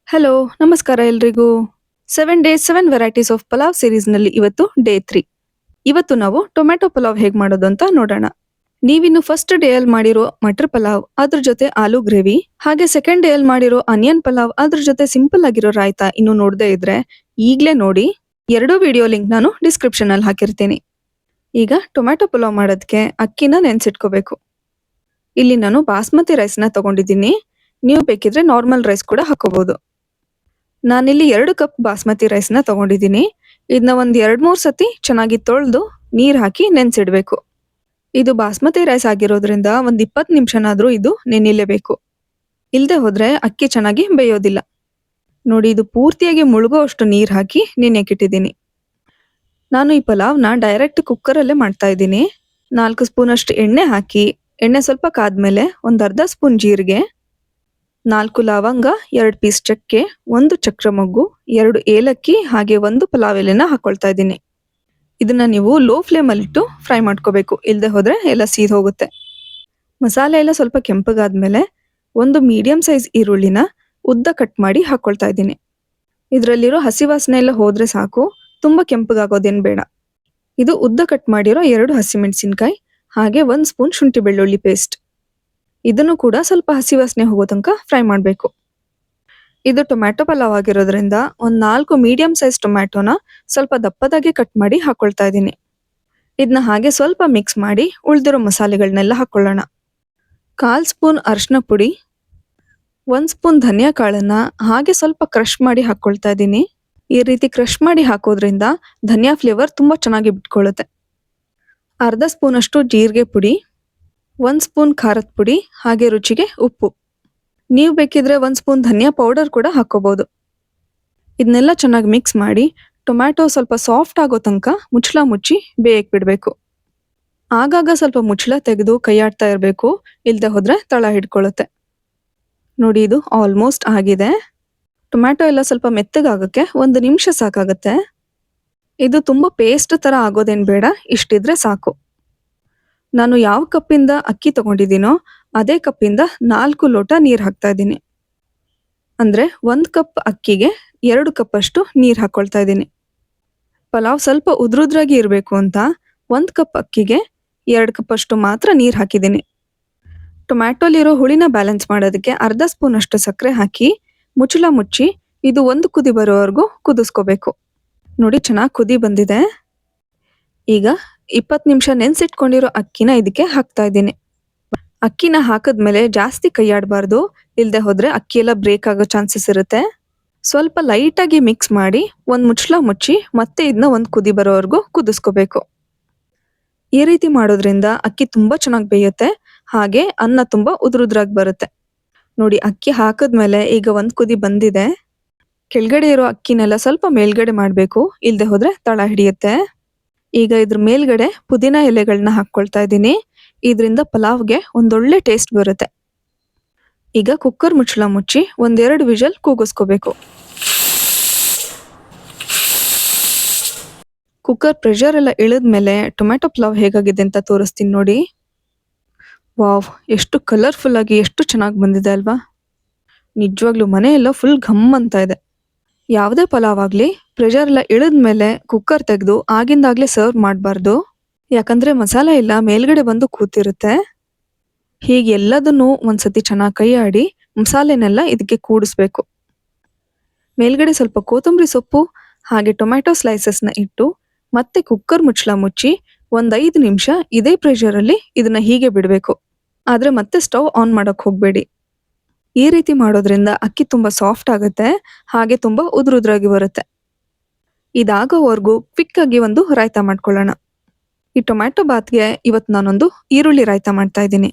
Hello, ನಮಸ್ಕಾರ ಎಲ್ರಿಗೂ. 7 days 7 varieties of pulao ಸೀರೀಸ್ನಲ್ಲಿ ಇವತ್ತು ಡೇ 3. ಇವತ್ತು ನಾವು ಟೊಮ್ಯಾಟೊ ಪಲಾವ್ ಹೇಗೆ ಮಾಡೋದು ಅಂತ ನೋಡೋಣ. ನೀವಿನ್ನು ಫಸ್ಟ್ ಡೇಯಲ್ಲಿ ಮಾಡಿರೋ ಮಟರ್ ಪಲಾವ್, ಅದ್ರ ಜೊತೆ ಆಲೂ ಗ್ರೇವಿ, ಹಾಗೆ ಸೆಕೆಂಡ್ ಡೇಯಲ್ಲಿ ಮಾಡಿರೋ ಆನಿಯನ್ ಪಲಾವ್, ಅದ್ರ ಜೊತೆ ಸಿಂಪಲ್ ಆಗಿರೋ ರಾಯ್ತಾ ಇನ್ನು ನೋಡದೇ ಇದ್ರೆ ಈಗಲೇ ನೋಡಿ. ಎರಡೂ ವಿಡಿಯೋ ಲಿಂಕ್ ನಾನು ಡಿಸ್ಕ್ರಿಪ್ಷನ್ ಅಲ್ಲಿ ಹಾಕಿರ್ತೀನಿ. ಈಗ ಟೊಮ್ಯಾಟೊ ಪಲಾವ್ ಮಾಡೋದಕ್ಕೆ ಅಕ್ಕಿನ ನೆನೆಸಿಟ್ಕೋಬೇಕು. ಇಲ್ಲಿ ನಾನು ಬಾಸ್ಮತಿ ರೈಸ್ನ ತಗೊಂಡಿದ್ದೀನಿ. ನೀವು ಬೇಕಿದ್ರೆ ನಾರ್ಮಲ್ ರೈಸ್ ಕೂಡ ಹಾಕೋಬಹುದು. ನಾನಿಲ್ಲಿ 2 ಕಪ್ ಬಾಸ್ಮತಿ ರೈಸ್ನ ತಗೊಂಡಿದ್ದೀನಿ. ಇದನ್ನ ಒಂದು 2-3 ಸತಿ ಚೆನ್ನಾಗಿ ತೊಳೆದು ನೀರು ಹಾಕಿ ನೆನೆಸಿಡ್ಬೇಕು. ಇದು ಬಾಸ್ಮತಿ ರೈಸ್ ಆಗಿರೋದ್ರಿಂದ ಒಂದು 20 ನಿಮಿಷನಾದ್ರೂ ಇದು ನೆನಿಲೇಬೇಕು. ಇಲ್ಲದೆ ಹೋದ್ರೆ ಅಕ್ಕಿ ಚೆನ್ನಾಗಿ ಬೇಯೋದಿಲ್ಲ. ನೋಡಿ, ಇದು ಪೂರ್ತಿಯಾಗಿ ಮುಳುಗೋ ಅಷ್ಟು ನೀರು ಹಾಕಿ ನೆನೆಯಕ್ಕಿಟ್ಟಿದ್ದೀನಿ. ನಾನು ಈ ಪಲಾವ್ನ ಡೈರೆಕ್ಟ್ ಕುಕ್ಕರಲ್ಲೇ ಮಾಡ್ತಾ ಇದ್ದೀನಿ. 4 ಸ್ಪೂನ್ ಅಷ್ಟು ಎಣ್ಣೆ ಹಾಕಿ, ಎಣ್ಣೆ ಸ್ವಲ್ಪ ಕಾದ್ಮೇಲೆ ಒಂದು ಅರ್ಧ ಸ್ಪೂನ್ ಜೀರಿಗೆ, 4 ಲವಂಗ, 2 ಪೀಸ್ ಚಕ್ಕೆ, 1 ಚಕ್ರ ಮೊಗ್ಗು, 2 ಏಲಕ್ಕಿ ಹಾಗೆ 1 ಪಲಾವ್ ಎಲೆನ ಹಾಕೊಳ್ತಾ ಇದ್ದೀನಿ. ಇದನ್ನ ನೀವು ಲೋ ಫ್ಲೇಮಲ್ಲಿಟ್ಟು ಫ್ರೈ ಮಾಡ್ಕೋಬೇಕು, ಇಲ್ಲದೆ ಹೋದ್ರೆ ಎಲ್ಲ ಸೀದ್ ಹೋಗುತ್ತೆ. ಮಸಾಲೆ ಎಲ್ಲ ಸ್ವಲ್ಪ ಕೆಂಪಗಾದ್ಮೇಲೆ 1 ಮೀಡಿಯಂ ಸೈಜ್ ಈರುಳ್ಳಿನ ಉದ್ದ ಕಟ್ ಮಾಡಿ ಹಾಕೊಳ್ತಾ ಇದ್ದೀನಿ. ಇದರಲ್ಲಿರೋ ಹಸಿ ವಾಸನೆ ಎಲ್ಲ ಹೋದ್ರೆ ಸಾಕು, ತುಂಬ ಕೆಂಪಗಾಗೋದೇನು ಬೇಡ. ಇದು ಉದ್ದ ಕಟ್ ಮಾಡಿರೋ 2 ಹಸಿಮೆಣಸಿನ್ಕಾಯಿ ಹಾಗೆ 1 ಸ್ಪೂನ್ ಶುಂಠಿ ಬೆಳ್ಳುಳ್ಳಿ ಪೇಸ್ಟ್. ಇದನ್ನು ಕೂಡ ಸ್ವಲ್ಪ ಹಸಿ ವಾಸನೆ ಹೋಗೋ ತನಕ ಫ್ರೈ ಮಾಡಬೇಕು. ಇದು ಟೊಮ್ಯಾಟೊ ಪಲಾವ್ ಆಗಿರೋದ್ರಿಂದ ಒಂದು 4 ಮೀಡಿಯಂ ಸೈಜ್ ಟೊಮ್ಯಾಟೊನ ಸ್ವಲ್ಪ ದಪ್ಪದಾಗಿ ಕಟ್ ಮಾಡಿ ಹಾಕೊಳ್ತಾ ಇದ್ದೀನಿ. ಇದನ್ನ ಹಾಗೆ ಸ್ವಲ್ಪ ಮಿಕ್ಸ್ ಮಾಡಿ ಉಳಿದಿರೋ ಮಸಾಲೆಗಳನ್ನೆಲ್ಲ ಹಾಕೊಳ್ಳೋಣ. 1/4 ಸ್ಪೂನ್ ಅರಿಶಿನ ಪುಡಿ, 1 ಸ್ಪೂನ್ ಧನಿಯಾ ಕಾಳನ್ನ ಹಾಗೆ ಸ್ವಲ್ಪ ಕ್ರಷ್ ಮಾಡಿ ಹಾಕೊಳ್ತಾ ಇದ್ದೀನಿ. ಈ ರೀತಿ ಕ್ರಷ್ ಮಾಡಿ ಹಾಕೋದ್ರಿಂದ ಧನಿಯಾ ಫ್ಲೇವರ್ ತುಂಬ ಚೆನ್ನಾಗಿ ಬಿಟ್ಕೊಳ್ಳುತ್ತೆ. ಅರ್ಧ ಸ್ಪೂನ್ ಅಷ್ಟು ಜೀರಿಗೆ ಪುಡಿ, 1 ಸ್ಪೂನ್ ಖಾರದ ಪುಡಿ ಹಾಗೆ ರುಚಿಗೆ ಉಪ್ಪು. ನೀವು ಬೇಕಿದ್ರೆ 1 ಸ್ಪೂನ್ ಧನಿಯಾ ಪೌಡರ್ ಕೂಡ ಹಾಕೋಬಹುದು. ಇದನ್ನೆಲ್ಲ ಚೆನ್ನಾಗಿ ಮಿಕ್ಸ್ ಮಾಡಿ ಟೊಮ್ಯಾಟೊ ಸ್ವಲ್ಪ ಸಾಫ್ಟ್ ಆಗೋ ತನಕ ಮುಚ್ಚಳ ಮುಚ್ಚಿ ಬೇಯಕ್ಕೆ ಬಿಡಬೇಕು. ಆಗಾಗ ಸ್ವಲ್ಪ ಮುಚ್ಚಳ ತೆಗೆದು ಕೈಯಾಡ್ತಾ ಇರಬೇಕು, ಇಲ್ಲದೆ ಹೋದ್ರೆ ತಳ ಹಿಡ್ಕೊಳ್ಳುತ್ತೆ. ನೋಡಿ, ಇದು ಆಲ್ಮೋಸ್ಟ್ ಆಗಿದೆ. ಟೊಮ್ಯಾಟೊ ಎಲ್ಲ ಸ್ವಲ್ಪ ಮೆತ್ತಗಾಗಕ್ಕೆ 1 ನಿಮಿಷ ಸಾಕಾಗುತ್ತೆ. ಇದು ತುಂಬ ಪೇಸ್ಟ್ ಥರ ಆಗೋದೇನು ಬೇಡ, ಇಷ್ಟಿದ್ರೆ ಸಾಕು. ನಾನು ಯಾವ ಕಪ್ಪಿಂದ ಅಕ್ಕಿ ತಗೊಂಡಿದ್ದೀನೋ ಅದೇ ಕಪ್ಪಿಂದ 4 ಲೋಟ ನೀರು ಹಾಕ್ತಾ ಇದ್ದೀನಿ. ಅಂದರೆ 1 ಕಪ್ ಅಕ್ಕಿಗೆ 2 ಕಪ್ ಅಷ್ಟು ನೀರು ಹಾಕ್ಕೊಳ್ತಾ ಇದ್ದೀನಿ. ಪಲಾವ್ ಸ್ವಲ್ಪ ಉದ್ರುದ್ರಾಗಿ ಇರಬೇಕು ಅಂತ 1 ಕಪ್ ಅಕ್ಕಿಗೆ 2 ಕಪ್ ಅಷ್ಟು ಮಾತ್ರ ನೀರು ಹಾಕಿದ್ದೀನಿ. ಟೊಮ್ಯಾಟೊಲಿರೋ ಹುಳಿನ ಬ್ಯಾಲೆನ್ಸ್ ಮಾಡೋದಕ್ಕೆ ಅರ್ಧ ಸ್ಪೂನ್ ಅಷ್ಟು ಸಕ್ಕರೆ ಹಾಕಿ ಮುಚ್ಚಳ ಮುಚ್ಚಿ ಇದು 1 ಕುದಿ ಬರೋವರೆಗೂ ಕುದಿಸ್ಕೋಬೇಕು. ನೋಡಿ, ಚೆನ್ನಾಗಿ ಕುದಿ ಬಂದಿದೆ. ಈಗ 20 ನಿಮಿಷ ನೆನೆಸಿಟ್ಕೊಂಡಿರೋ ಅಕ್ಕಿನ ಇದಕ್ಕೆ ಹಾಕ್ತಾ ಇದ್ದೀನಿ. ಅಕ್ಕಿನ ಹಾಕಿದ್ಮೇಲೆ ಜಾಸ್ತಿ ಕೈಯಾಡಬಾರ್ದು, ಇಲ್ಲದೆ ಹೋದ್ರೆ ಅಕ್ಕಿ ಎಲ್ಲ ಬ್ರೇಕ್ ಆಗೋ ಚಾನ್ಸಸ್ ಇರುತ್ತೆ. ಸ್ವಲ್ಪ ಲೈಟಾಗಿ ಮಿಕ್ಸ್ ಮಾಡಿ ಒಂದು ಮುಚ್ಚಳ ಮುಚ್ಚಿ ಮತ್ತೆ ಇದನ್ನ 1 ಕುದಿ ಬರೋವರೆಗೂ ಕುದಿಸ್ಕೋಬೇಕು. ಈ ರೀತಿ ಮಾಡೋದ್ರಿಂದ ಅಕ್ಕಿ ತುಂಬ ಚೆನ್ನಾಗಿ ಬೇಯುತ್ತೆ, ಹಾಗೆ ಅನ್ನ ತುಂಬ ಉದುರುದ್ರಾಗಿ ಬರುತ್ತೆ. ನೋಡಿ, ಅಕ್ಕಿ ಹಾಕಿದ್ಮೇಲೆ ಈಗ 1 ಕುದಿ ಬಂದಿದೆ. ಕೆಳಗಡೆ ಇರೋ ಅಕ್ಕಿನೆಲ್ಲ ಸ್ವಲ್ಪ ಮೇಲ್ಗಡೆ ಮಾಡಬೇಕು, ಇಲ್ಲದೆ ಹೋದ್ರೆ ತಳ ಹಿಡಿಯುತ್ತೆ. ಈಗ ಇದ್ರ ಮೇಲ್ಗಡೆ ಪುದೀನ ಎಲೆಗಳನ್ನ ಹಾಕ್ಕೊಳ್ತಾ ಇದ್ದೀನಿ. ಇದರಿಂದ ಪಲಾವ್ಗೆ ಒಂದೊಳ್ಳೆ ಟೇಸ್ಟ್ ಬರುತ್ತೆ. ಈಗ ಕುಕ್ಕರ್ ಮುಚ್ಚಳ ಮುಚ್ಚಿ 1-2 ವಿಷಲ್ ಕೂಗಿಸ್ಕೋಬೇಕು. ಕುಕ್ಕರ್ ಪ್ರೆಷರ್ ಎಲ್ಲ ಇಳಿದ್ಮೇಲೆ ಟೊಮ್ಯಾಟೊ ಪಲಾವ್ ಹೇಗಾಗಿದೆ ಅಂತ ತೋರಿಸ್ತೀನಿ ನೋಡಿ. ವಾವ್, ಎಷ್ಟು ಕಲರ್ಫುಲ್ ಆಗಿ ಎಷ್ಟು ಚೆನ್ನಾಗಿ ಬಂದಿದೆ ಅಲ್ವಾ. ನಿಜವಾಗ್ಲೂ ಮನೆಯೆಲ್ಲ ಫುಲ್ ಘಮ್ ಅಂತ ಇದೆ. ಯಾವುದೇ ಪಲಾವ್ ಆಗಲಿ ಪ್ರೆಷರ್ ಎಲ್ಲ ಇಳಿದ್ಮೇಲೆ ಕುಕ್ಕರ್ ತೆಗೆದು ಆಗಿಂದಾಗಲೇ ಸರ್ವ್ ಮಾಡಬಾರ್ದು, ಯಾಕಂದರೆ ಮಸಾಲೆ ಎಲ್ಲ ಮೇಲ್ಗಡೆ ಬಂದು ಕೂತಿರುತ್ತೆ. ಹೀಗೆ ಎಲ್ಲದನ್ನೂ ಒಂದ್ಸತಿ ಚೆನ್ನಾಗಿ ಕೈ ಆಡಿ ಮಸಾಲೆನೆಲ್ಲ ಇದಕ್ಕೆ ಕೂಡಿಸ್ಬೇಕು. ಮೇಲ್ಗಡೆ ಸ್ವಲ್ಪ ಕೊತ್ತಂಬರಿ ಸೊಪ್ಪು ಹಾಗೆ ಟೊಮ್ಯಾಟೊ ಸ್ಲೈಸಸ್ನ ಇಟ್ಟು ಮತ್ತೆ ಕುಕ್ಕರ್ ಮುಚ್ಚಳ ಮುಚ್ಚಿ 5 ನಿಮಿಷ ಇದೇ ಪ್ರೆಷರಲ್ಲಿ ಇದನ್ನ ಹೀಗೆ ಬಿಡಬೇಕು. ಆದರೆ ಮತ್ತೆ ಸ್ಟವ್ ಆನ್ ಮಾಡೋಕ್ಕೆ ಹೋಗಬೇಡಿ. ಈ ರೀತಿ ಮಾಡೋದ್ರಿಂದ ಅಕ್ಕಿ ತುಂಬ ಸಾಫ್ಟ್ ಆಗುತ್ತೆ, ಹಾಗೆ ತುಂಬ ಉದುರುದ್ರಾಗಿ ಬರುತ್ತೆ. ಇದಾಗೋವರೆಗೂ ಕ್ವಿಕ್ಕಾಗಿ ಒಂದು ರಾಯ್ತಾ ಮಾಡ್ಕೊಳ್ಳೋಣ. ಈ ಟೊಮ್ಯಾಟೊ ಬಾತ್ಗೆ ಇವತ್ತು ನಾನೊಂದು ಈರುಳ್ಳಿ ರಾಯ್ತಾ ಮಾಡ್ತಾ ಇದ್ದೀನಿ.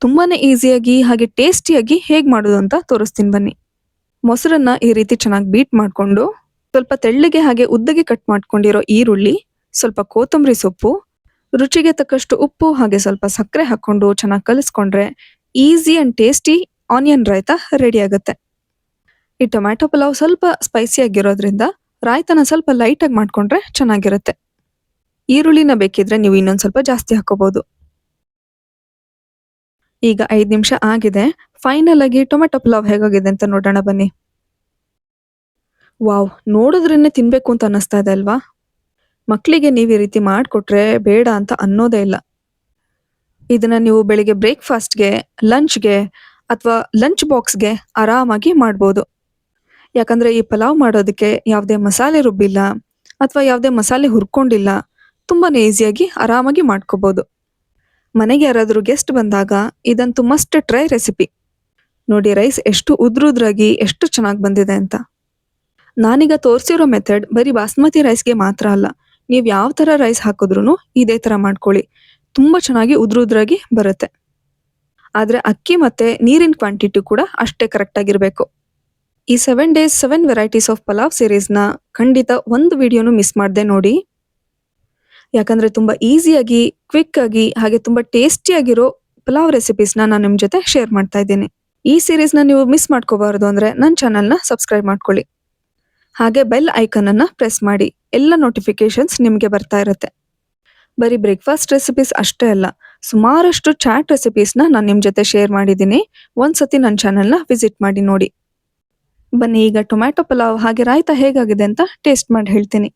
ತುಂಬಾ ಈಸಿಯಾಗಿ ಹಾಗೆ ಟೇಸ್ಟಿಯಾಗಿ ಹೇಗೆ ಮಾಡೋದು ಅಂತ ತೋರಿಸ್ತೀನಿ ಬನ್ನಿ. ಮೊಸರನ್ನ ಈ ರೀತಿ ಚೆನ್ನಾಗಿ ಬೀಟ್ ಮಾಡಿಕೊಂಡು ಸ್ವಲ್ಪ ತೆಳ್ಳಗೆ ಹಾಗೆ ಉದ್ದಗೆ ಕಟ್ ಮಾಡ್ಕೊಂಡಿರೋ ಈರುಳ್ಳಿ, ಸ್ವಲ್ಪ ಕೊತ್ತಂಬರಿ ಸೊಪ್ಪು, ರುಚಿಗೆ ತಕ್ಕಷ್ಟು ಉಪ್ಪು ಹಾಗೆ ಸ್ವಲ್ಪ ಸಕ್ಕರೆ ಹಾಕ್ಕೊಂಡು ಚೆನ್ನಾಗಿ ಕಲಿಸ್ಕೊಂಡ್ರೆ easy and tasty onion raita ready ಆಗುತ್ತೆ. ಈ ಟೊಮ್ಯಾಟೊ ಪಲಾವ್ ಸ್ವಲ್ಪ ಸ್ಪೈಸಿ ಆಗಿರೋದ್ರಿಂದ ರಾಯ್ತಾನ ಸ್ವಲ್ಪ ಲೈಟಾಗಿ ಮಾಡ್ಕೊಂಡ್ರೆ ಚೆನ್ನಾಗಿರುತ್ತೆ. ಈರುಳ್ಳಿನ ಬೇಕಿದ್ರೆ ನೀವು ಇನ್ನೊಂದು ಸ್ವಲ್ಪ ಜಾಸ್ತಿ ಹಾಕೋಬಹುದು. ಈಗ 5 ನಿಮಿಷ ಆಗಿದೆ. ಫೈನಲ್ ಆಗಿ ಟೊಮೆಟೊ ಪಲಾವ್ ಹೇಗಾಗಿದೆ ಅಂತ ನೋಡೋಣ ಬನ್ನಿ. ವಾವ್! ನೋಡಿದ್ರೇನೆ ತಿನ್ಬೇಕು ಅಂತ ಅನ್ನಿಸ್ತಾ ಇದೆ ಅಲ್ವಾ? ಮಕ್ಳಿಗೆ ನೀವು ಈ ರೀತಿ ಮಾಡ್ಕೊಟ್ರೆ ಬೇಡ ಅಂತ ಅನ್ನೋದೇ ಇಲ್ಲ. ಇದನ್ನ ನೀವು ಬೆಳಿಗ್ಗೆ ಬ್ರೇಕ್‌ಫಾಸ್ಟ್‌ಗೆ, ಲಂಚ್‌ಗೆ ಅಥವಾ ಲಂಚ್ ಬಾಕ್ಸ್‌ಗೆ ಆರಾಮಾಗಿ ಮಾಡ್ಬೋದು. ಯಾಕಂದ್ರೆ ಈ ಪಲಾವ್ ಮಾಡೋದಕ್ಕೆ ಯಾವುದೇ ಮಸಾಲೆ ರುಬ್ಬಿಲ್ಲ ಅಥವಾ ಯಾವುದೇ ಮಸಾಲೆ ಹುರ್ಕೊಂಡಿಲ್ಲ. ತುಂಬಾನೇ ಈಸಿಯಾಗಿ ಆರಾಮಾಗಿ ಮಾಡ್ಕೋಬೋದು. ಮನೆಗೆ ಯಾರಾದರೂ ಗೆಸ್ಟ್ ಬಂದಾಗ ಇದಂತೂ ಮಸ್ಟ್ ಟ್ರೈ ರೆಸಿಪಿ. ನೋಡಿ ರೈಸ್ ಎಷ್ಟು ಉದ್ರುದ್ರಾಗಿ ಎಷ್ಟು ಚೆನ್ನಾಗಿ ಬಂದಿದೆ ಅಂತ. ನಾನೀಗ ತೋರಿಸಿರೋ ಮೆಥಡ್ ಬರೀ ಬಾಸ್ಮತಿ ರೈಸ್‌ಗೆ ಮಾತ್ರ ಅಲ್ಲ. ನೀವು ಯಾವ ಥರ ರೈಸ್ ಹಾಕಿದ್ರೂ ಇದೇ ಥರ ಮಾಡ್ಕೊಳ್ಳಿ. ತುಂಬ ಚೆನ್ನಾಗಿ ಉದ್ರುದ್ರಾಗಿ ಬರುತ್ತೆ. ಆದರೆ ಅಕ್ಕಿ ಮತ್ತೆ ನೀರಿನ ಕ್ವಾಂಟಿಟಿ ಕೂಡ ಅಷ್ಟೇ ಕರೆಕ್ಟಾಗಿರಬೇಕು. ಈ 7 ಡೇಸ್ 7 ವೆರೈಟೀಸ್ ಆಫ್ ಪಲಾವ್ ಸೀರೀಸ್‌ನ ಖಂಡಿತ ಒಂದು ವಿಡಿಯೋನು ಮಿಸ್ ಮಾಡದೆ ನೋಡಿ. ಯಾಕಂದ್ರೆ ತುಂಬ ಈಸಿಯಾಗಿ, ಕ್ವಿಕ್ ಆಗಿ ಹಾಗೆ ತುಂಬ ಟೇಸ್ಟಿಯಾಗಿರೋ ಪಲಾವ್ ರೆಸಿಪೀಸ್‌ನ ನಾನು ನಿಮ್ಮ ಜೊತೆ ಶೇರ್ ಮಾಡ್ತಾ ಇದ್ದೀನಿ. ಈ ಸೀರೀಸ್‌ನ ನೀವು ಮಿಸ್ ಮಾಡ್ಕೋಬಾರ್ದು ಅಂದ್ರೆ ನನ್ನ ಚಾನಲ್‌ನ ಸಬ್ಸ್ಕ್ರೈಬ್ ಮಾಡ್ಕೊಳ್ಳಿ. ಹಾಗೆ ಬೆಲ್ ಐಕಾನ್ ಅನ್ನ ಪ್ರೆಸ್ ಮಾಡಿ. ಎಲ್ಲ ನೋಟಿಫಿಕೇಶನ್ಸ್ ನಿಮಗೆ ಬರ್ತಾ ಇರುತ್ತೆ. ಬರೀ ಬ್ರೇಕ್‌ಫಾಸ್ಟ್ ರೆಸಿಪೀಸ್ ಅಷ್ಟೇ ಅಲ್ಲ, ಸುಮಾರಷ್ಟು ಚಾಟ್ ರೆಸಿಪೀಸ್‌ನ ನಾನು ನಿಮ್ಮ ಜೊತೆ ಶೇರ್ ಮಾಡಿದ್ದೀನಿ. ಒಂದ್ಸತಿ ನನ್ನ ಚಾನಲ್‌ನ ವಿಸಿಟ್ ಮಾಡಿ ನೋಡಿ. ಬನ್ನಿ ಈಗ ಟೊಮ್ಯಾಟೊ ಪಲಾವ್ ಹಾಗೆ ರಾಯ್ತ ಹೇಗಾಗಿದೆ ಅಂತ ಟೇಸ್ಟ್ ಮಾಡಿ ಹೇಳ್ತೀನಿ.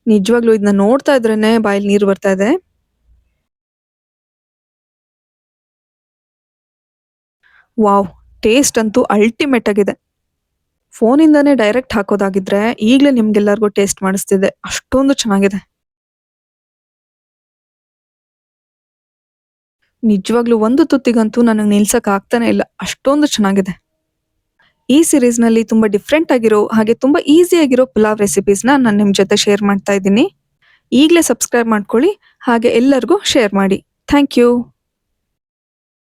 ನಿಜವಾಗ್ಲೂ ಇದನ್ನ ನೋಡ್ತಾ ಇದ್ರೇನೆ ಬಾಯಲ್ಲಿ ನೀರು ಬರ್ತಾ ಇದೆ. ವಾವ್! ಟೇಸ್ಟ್ ಅಂತೂ ಅಲ್ಟಿಮೇಟ್ ಆಗಿದೆ. ಫೋನಿಂದಾನೇ ಡೈರೆಕ್ಟ್ ಹಾಕೋದಾಗಿದ್ರೆ ಈಗಲೇ ನಿಮ್ಗೆಲ್ಲರಿಗೂ ಟೇಸ್ಟ್ ಮಾಡಿಸ್ತಿದ್ದೆ. ಅಷ್ಟೊಂದು ಚೆನ್ನಾಗಿದೆ. ನಿಜವಾಗ್ಲೂ ಒಂದು ತುತ್ತಿಗಂತೂ ನನಗೆ ನಿಲ್ಸಕ್ ಆಗ್ತಾನೆ ಇಲ್ಲ. ಅಷ್ಟೊಂದು ಚೆನ್ನಾಗಿದೆ. ಈ ಸೀರೀಸ್‌ನಲ್ಲಿ ತುಂಬಾ ಡಿಫ್ರೆಂಟ್ ಆಗಿರೋ ಹಾಗೆ ತುಂಬಾ ಈಸಿ ಆಗಿರೋ ಪಲಾವ್ ರೆಸಿಪೀಸ್‌ನ ನಾನು ನಿಮ್ಮ ಜೊತೆ ಶೇರ್ ಮಾಡ್ತಾ ಇದ್ದೀನಿ. ಈಗಲೇ ಸಬ್ಸ್ಕ್ರೈಬ್ ಮಾಡ್ಕೊಳ್ಳಿ ಹಾಗೆ ಎಲ್ಲರಿಗೂ ಶೇರ್ ಮಾಡಿ. Thank you.